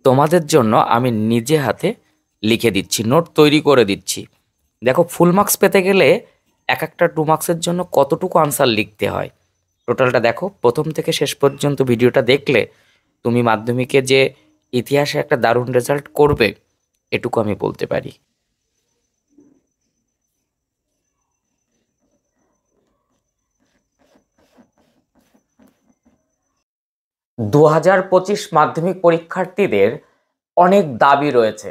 তোমাদের জন্য আমি নিজে হাতে লিখে দিচ্ছি, নোট তৈরি করে দিচ্ছি। দেখো, ফুল মার্কস পেতে গেলে এক একটা 2 মার্কসের জন্য কতটুকু আনসার লিখতে হয় টোটালটা দেখো। প্রথম থেকে শেষ পর্যন্ত ভিডিওটা দেখলে তুমি মাধ্যমিকে যে ইতিহাসে একটা দারুণ রেজাল্ট করবে, এটুকু আমি বলতে পারি। 2025 মাধ্যমিক পরীক্ষার্থীদের অনেক দাবি রয়েছে।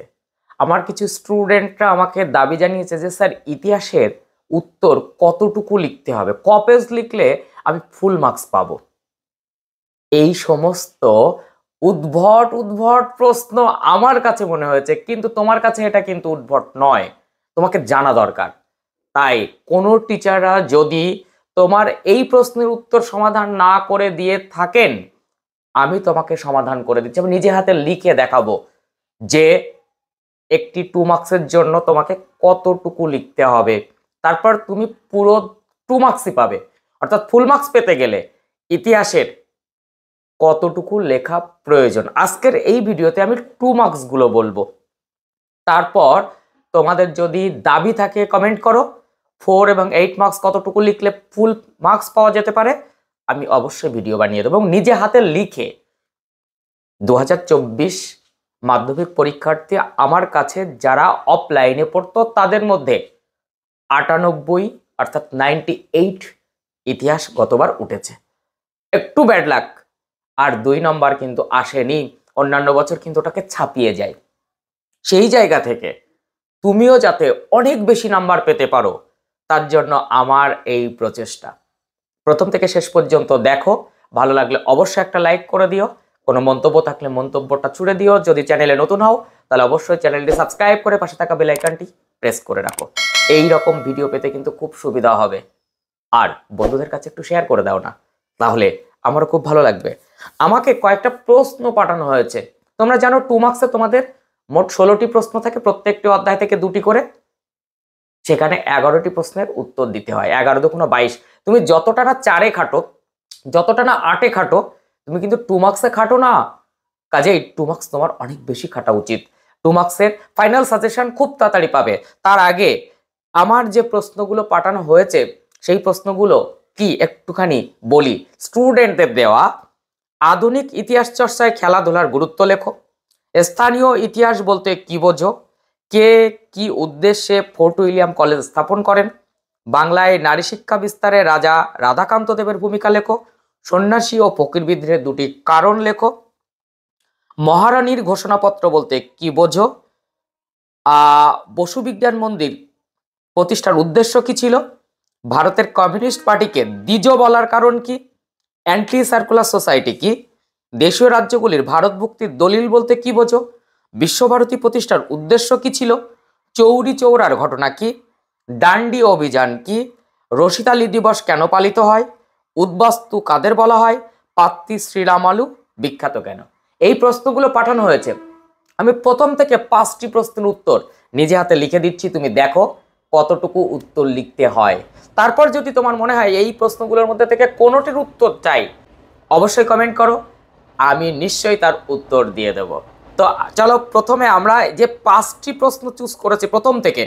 আমার কিছু স্টুডেন্টরা আমাকে দাবি জানিয়েছে যে স্যার, ইতিহাসের উত্তর কতটুকু লিখতে হবে, ক পেজ লিখলে আমি ফুল মার্কস পাবো। এই সমস্ত উদ্ভট উদ্ভট প্রশ্ন আমার কাছে মনে হয়েছে, কিন্তু তোমার কাছে এটা কিন্তু উদ্ভট নয়, তোমাকে জানা দরকার। তাই কোনো টিচাররা যদি তোমার এই প্রশ্নের উত্তর সমাধান না করে দিয়ে থাকেন, আমি তোমাকে সমাধান করে দিচ্ছি। আমি নিজে হাতে লিখে দেখাবো যে একটি 2 মার্কসের জন্য তোমাকে কতটুকু লিখতে হবে, তারপর তুমি পুরো 2 মার্কসই পাবে। অর্থাৎ ফুল মার্কস পেতে গেলে ইতিহাসের কতটুকু লেখা প্রয়োজন, আজকের এই ভিডিওতে আমি 2 মার্কস গুলো বলবো। তারপর তোমাদের যদি দাবি থাকে কমেন্ট করো 4 এবং 8 মার্কস কতটুকু লিখলে ফুল মার্কস পাওয়া যেতে পারে, আমি অবশ্যই ভিডিও বানিয়ে দেবো এবং নিজে হাতে লিখে। 2024 মাধ্যমিক পরীক্ষার্থী আমার কাছে যারা অফলাইনে পড়তো, তাদের মধ্যে 98 অর্থাৎ 98 ইতিহাস গতবার উঠেছে। একটু ব্যাড লাক, আর 2 নম্বর কিন্তু আসেনি। অন্যান্য বছর কিন্তু ওটাকে ছাপিয়ে যায়। সেই জায়গা থেকে তুমিও যাতে অনেক বেশি নাম্বার পেতে পারো, তার জন্য আমার এই প্রচেষ্টা। প্রথম থেকে শেষ পর্যন্ত দেখো, ভালো লাগলে অবশ্যই একটা লাইক করে দিও, কোনো মন্তব্য থাকলে মন্তব্যটা ছুড়ে দিও। যদি চ্যানেলে নতুন হও তাহলে অবশ্যই চ্যানেলটি সাবস্ক্রাইব করে পাশে থাকা বেল আইকনটি প্রেস করে রাখো। এই রকম ভিডিও পেতে কিন্তু খুব সুবিধা হবে। আর বন্ধুদের কাছে একটু শেয়ার করে দাও না, তাহলে আমারও খুব ভালো লাগবে। আমাকে কয়েকটা প্রশ্ন পাঠানো হয়েছে। তোমরা জানো 2 মার্কসে তোমাদের মোট 16টি প্রশ্ন থাকে, প্রত্যেকটি অধ্যায় থেকে 2টি করে। সেখানে 11টি প্রশ্নের উত্তর দিতে হয়। 11 দুগুণ 22। তুমি যতটা না 4-এ খাটো, যতটা না 8-এ খাটো, তুমি কিন্তু 2 মার্কসে খাটো না। কাজেই 2 মার্কস তোমার অনেক বেশি খাটা উচিত। 2 মার্কসের ফাইনাল সাজেশন খুব তাড়াতাড়ি পাবে। তার আগে আমার যে প্রশ্নগুলো পাঠানো হয়েছে, সেই প্রশ্নগুলো কি একটুখানি বলি। স্টুডেন্টদের দেওয়া, আধুনিক ইতিহাস চর্চায় খেলাধুলার গুরুত্ব লেখো। স্থানীয় ইতিহাস বলতে কি বোঝো? কে কি উদ্দেশ্যে ফোর্ট উইলিয়াম কলেজ স্থাপন করেন? বাংলায় নারী শিক্ষা বিস্তারে রাজা রাধাকান্ত দেবের ভূমিকা লেখো। সন্ন্যাসী ও ফকির বিদ্রোহের 2টি কারণ লেখো। মহারানীর ঘোষণাপত্র বলতে কি বোঝো? বসু বিজ্ঞান মন্দির প্রতিষ্ঠার উদ্দেশ্য কি ছিল? ভারতের কমিউনিস্ট পার্টিকে দ্বিজ বলার কারণ কি? অ্যান্টি সার্কুলার সোসাইটি কি? দেশীয় রাজ্যগুলির ভারত মুক্তির দলিল বলতে কি বোঝো? বিশ্বভারতী প্রতিষ্ঠার উদ্দেশ্য কি ছিল? চৌরি চৌরার ঘটনা কি? ডান্ডি অভিযান কি? রশিদালি দিবস কেন পালিত হয়? উদ্বাস্তু কাদের বলা হয়? পাত্তি শ্রীরামালু বিখ্যাত কেন? এই প্রশ্নগুলো পাঠানো হয়েছে। আমি প্রথম থেকে 5টি প্রশ্নের উত্তর নিজে হাতে লিখে দিচ্ছি, তুমি দেখো কতটুকু উত্তর লিখতে হয়। তারপর যদি তোমার মনে হয় এই প্রশ্নগুলোর মধ্যে থেকে কোনোটির উত্তর চাই, অবশ্যই কমেন্ট করো, আমি নিশ্চয়ই তার উত্তর দিয়ে দেব। তো চলো, প্রথমে আমরা যে 5টি প্রশ্ন চুজ করেছি প্রথম থেকে,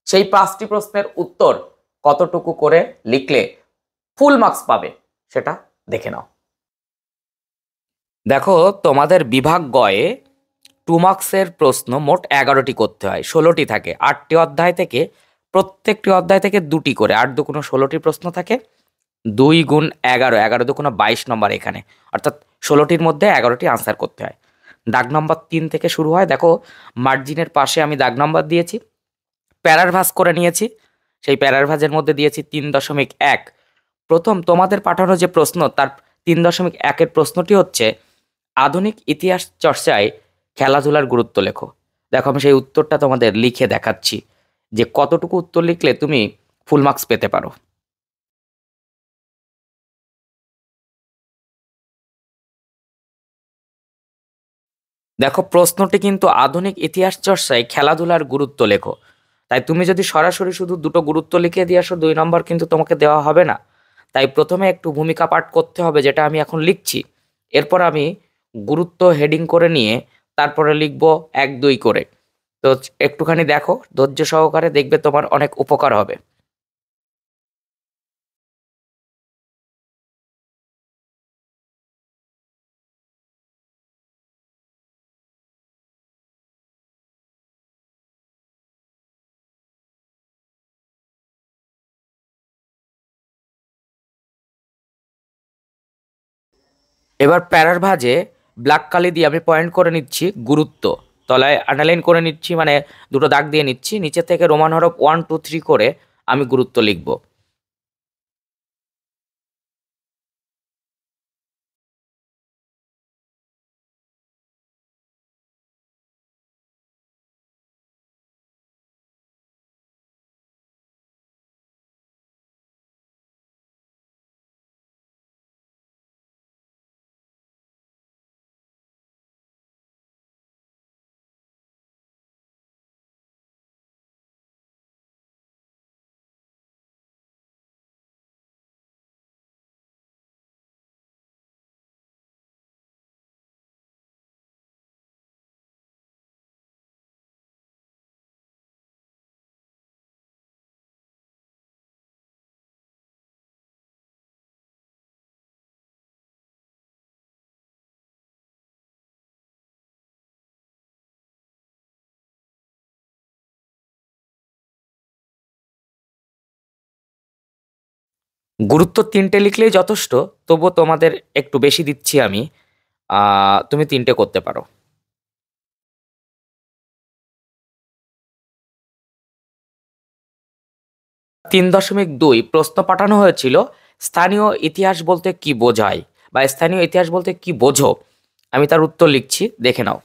সেই 5টি প্রশ্নের উত্তর কতটুকু করে লিখলে ফুল মার্কস পাবে সেটা দেখে নাও। দেখো, তোমাদের বিভাগ গয়ে 2 মার্কসের প্রশ্ন মোট 11টি করতে হয়। 16টি থাকে 8টি অধ্যায় থেকে, প্রত্যেকটি অধ্যায় থেকে 2টি করে, 8 দুগুণ 16টি প্রশ্ন থাকে। 2 গুণ 11, 11 দুগুণ 22 নম্বর এখানে। অর্থাৎ 16টির মধ্যে 11টি আনসার করতে হয়। দাগ নম্বর 3 থেকে শুরু হয়। দেখো, মার্জিনের পাশে আমি দাগ নম্বর দিয়েছি, প্যারার ভাঁজ করে নিয়েছি। সেই প্যারার ভাঁজের মধ্যে দিয়েছি 3.1। প্রথম তোমাদের পাঠানো যে প্রশ্ন, তার 3.1-এর প্রশ্নটি হচ্ছে আধুনিক ইতিহাস চর্চায় খেলাধুলার গুরুত্ব লেখো। দেখো, আমি সেই উত্তরটা তোমাদের লিখে দেখাচ্ছি যে কতটুকু উত্তর লিখলে তুমি ফুল মার্কস পেতে পারো। দেখো, প্রশ্নটি কিন্তু আধুনিক ইতিহাস চর্চায় খেলাধুলার গুরুত্ব লেখো। তাই তুমি যদি সরাসরি শুধু 2টো গুরুত্ব লিখে দিয়ে আসো, 2 নম্বর কিন্তু তোমাকে দেওয়া হবে না। তাই প্রথমে একটু ভূমিকা পাঠ করতে হবে, যেটা আমি এখন লিখছি। এরপর আমি গুরুত্ব হেডিং করে নিয়ে তারপরে লিখবো 1 2 করে। তো একটুখানি দেখো ধৈর্য সহকারে, দেখবে তোমার অনেক উপকার হবে। এবার প্যারার ভাঁজে ব্ল্যাক কালি দিয়ে আমি পয়েন্ট করে নিচ্ছি গুরুত্ব, তলায় আন্ডারলাইন করে নিচ্ছি, মানে দুটো দাগ দিয়ে নিচ্ছি, নিচে থেকে রোমান হরফ 1 2 3 করে আমি গুরুত্ব লিখব। গুরুত্ব 3টে লিখলেই যথেষ্ট, তবুও তোমাদের একটু বেশি দিচ্ছি আমি। তুমি 3টে করতে পারো। 3.2 প্রশ্ন পাঠানো হয়েছিল, স্থানীয় ইতিহাস বলতে কি বোঝায়, বা স্থানীয় ইতিহাস বলতে কি বোঝো। আমি তার উত্তর লিখছি, দেখে নাও।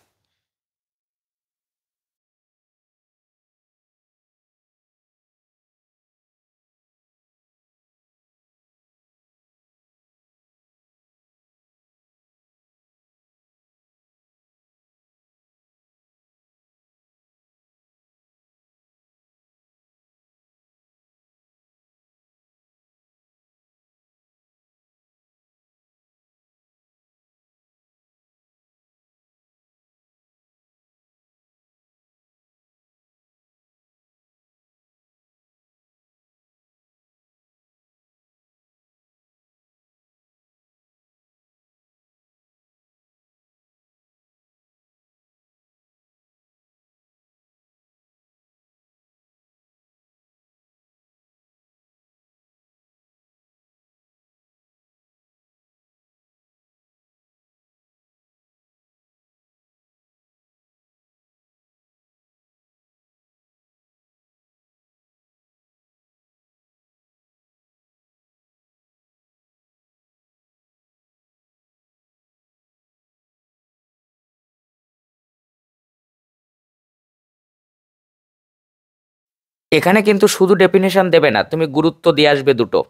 এখানে কিন্তু শুধু ডেফিনেশন দেবে না, তুমি গুরুত্ব দিয়ে আসবে দুটো।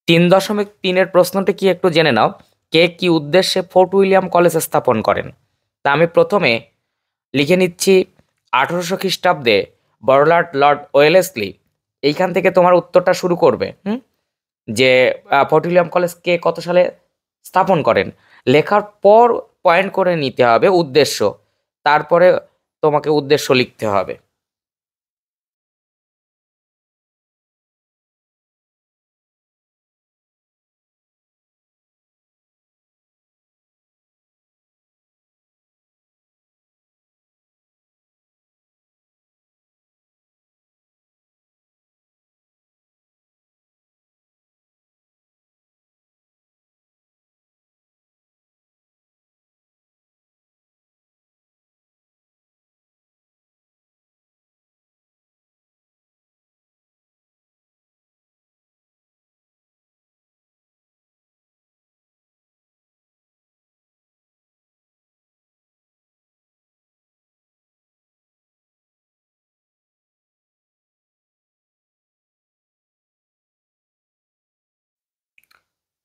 3.3-এর প্রশ্নটি কি একটু জেনে নাও। কে কি উদ্দেশ্যে ফোর্ট উইলিয়াম কলেজ স্থাপন করেন? তা আমি প্রথমে লিখে নিচ্ছি 1800 খ্রিস্টাব্দে বড়লাট লর্ড ওয়েলেসলি এইখান থেকে তোমার উত্তরটা শুরু করবে। যে ফোর্ট উইলিয়াম কলেজ কে কত সালে স্থাপন করেন, লেখার পর পয়েন্ট করে নিতে হবে উদ্দেশ্য, তারপরে তোমাকে উদ্দেশ্য লিখতে হবে।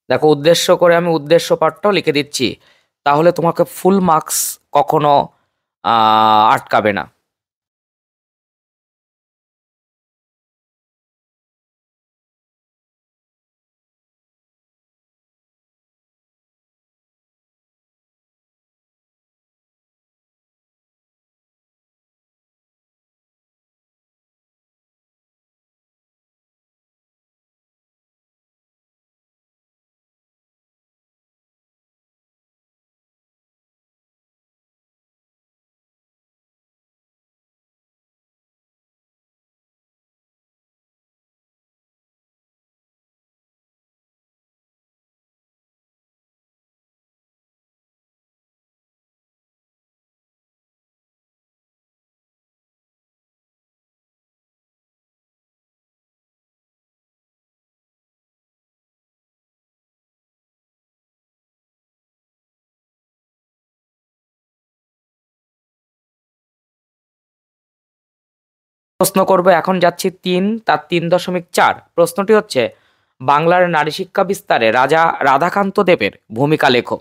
দেখো, উদ্দেশ্য করে আমি উদ্দেশ্য পাঠটাও লিখে দিচ্ছি, তাহলে তোমাকে ফুল মার্কস কখনো আটকাবে না। প্রশ্ন করব, এখন যাচ্ছি 3 তার 3.4। প্রশ্নটি হচ্ছে, বাংলার নারী শিক্ষা বিস্তারে রাজা রাধাকান্ত দেবের ভূমিকা লেখো।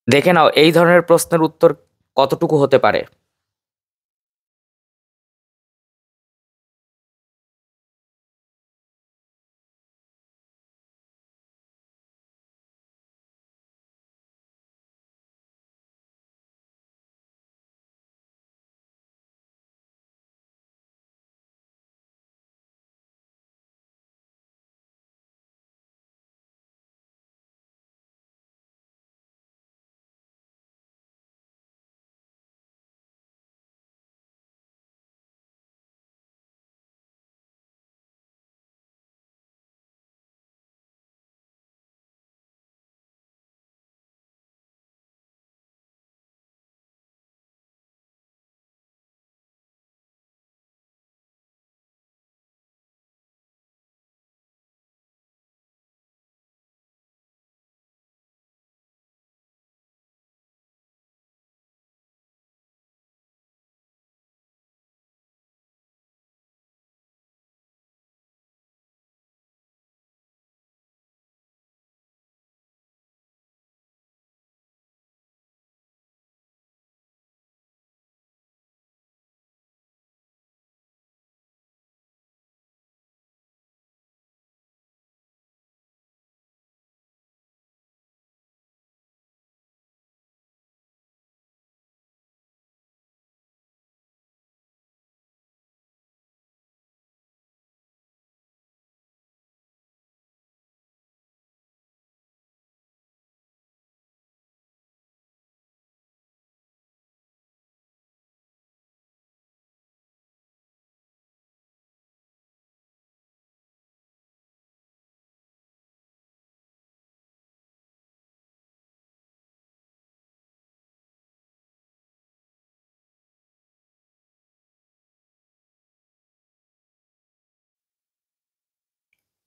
দেখে নাও এই ধরনের প্রশ্নের উত্তর কতটুকু হতে পারে।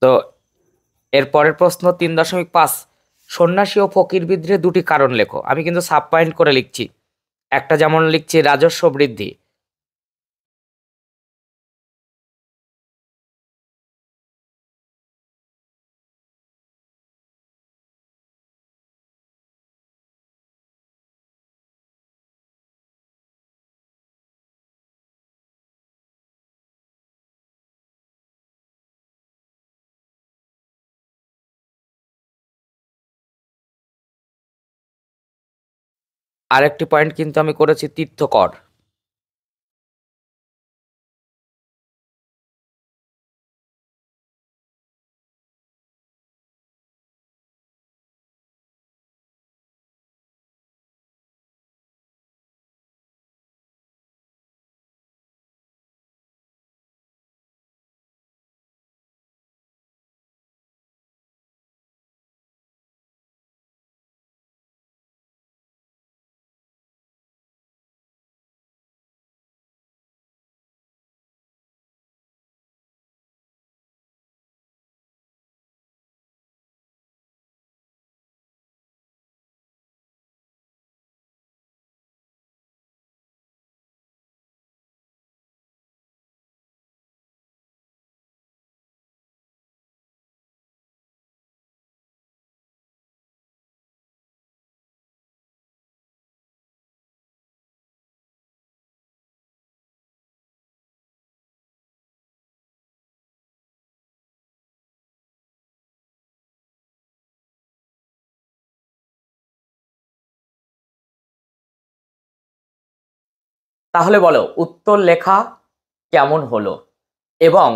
তো এর পরের প্রশ্ন 3.5, সন্ন্যাসী ও ফকির বিদ্রোহের দুটি কারণ লেখো। আমি কিন্তু সাব পয়েন্ট করে লিখছি। একটা যেমন লিখছি রাজস্ব বৃদ্ধি, আরেকটি পয়েন্ট কিন্তু আমি করেছি তীর্থকর। তাহলে বলো উত্তর লেখা কেমন হলো, এবং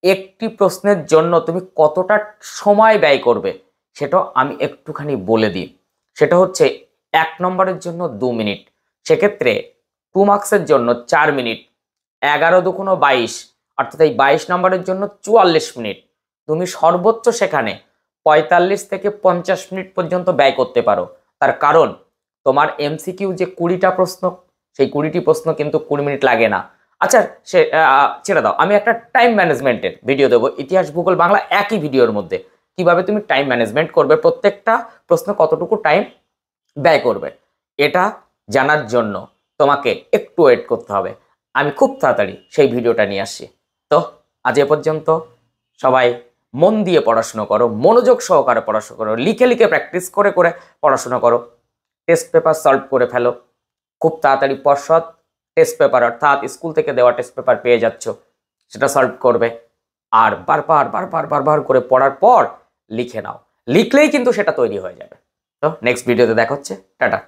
একটি প্রশ্নের জন্য তুমি কতটা সময় ব্যয় করবে সেটাও আমি একটুখানি বলে দিই। সেটা হচ্ছে 1 নম্বরের জন্য 2 মিনিট, সেক্ষেত্রে 2 মার্কসের জন্য 4 মিনিট, 11×2=22, অর্থাৎ এই 22 নম্বরের জন্য 44 মিনিট। তুমি সর্বোচ্চ সেখানে 45 থেকে 50 মিনিট পর্যন্ত ব্যয় করতে পারো। তার কারণ তোমার এমসিকিউ যে 20টা প্রশ্ন, সেই 20টি প্রশ্ন কিন্তু 20 মিনিট লাগে না। আচ্ছা, সে ছেড়ে দাও, আমি একটা টাইম ম্যানেজমেন্টের ভিডিও দেবো, ইতিহাস ভূগোল বাংলা একই ভিডিওর মধ্যে কিভাবে তুমি টাইম ম্যানেজমেন্ট করবে, প্রত্যেকটা প্রশ্ন কতটুকু টাইম ব্যয় করবে, এটা জানার জন্য তোমাকে একটু ওয়েট করতে হবে। আমি খুব তাড়াতাড়ি সেই ভিডিওটা নিয়ে আসছি। তো আজ এ পর্যন্ত, সবাই মন দিয়ে পড়াশুনো করো, মনোযোগ সহকারে পড়াশোনা করো, লিখে লিখে প্র্যাকটিস করে করে পড়াশোনা করো, টেস্ট পেপার সলভ করে ফেলো। খুব তাড়াতাড়ি পর্ষদ টেস্ট পেপার, অর্থাৎ স্কুল থেকে দেওয়া টেস্ট পেপার পেয়ে যাচ্ছ, সেটা সলভ করবে। আর বারবার বারবার বারবার করে পড়ার পর লিখে নাও, লিখলেই কিন্তু সেটা তৈরি হয়ে যাবে। তো নেক্সট ভিডিওতে দেখা হচ্ছে, টাটা।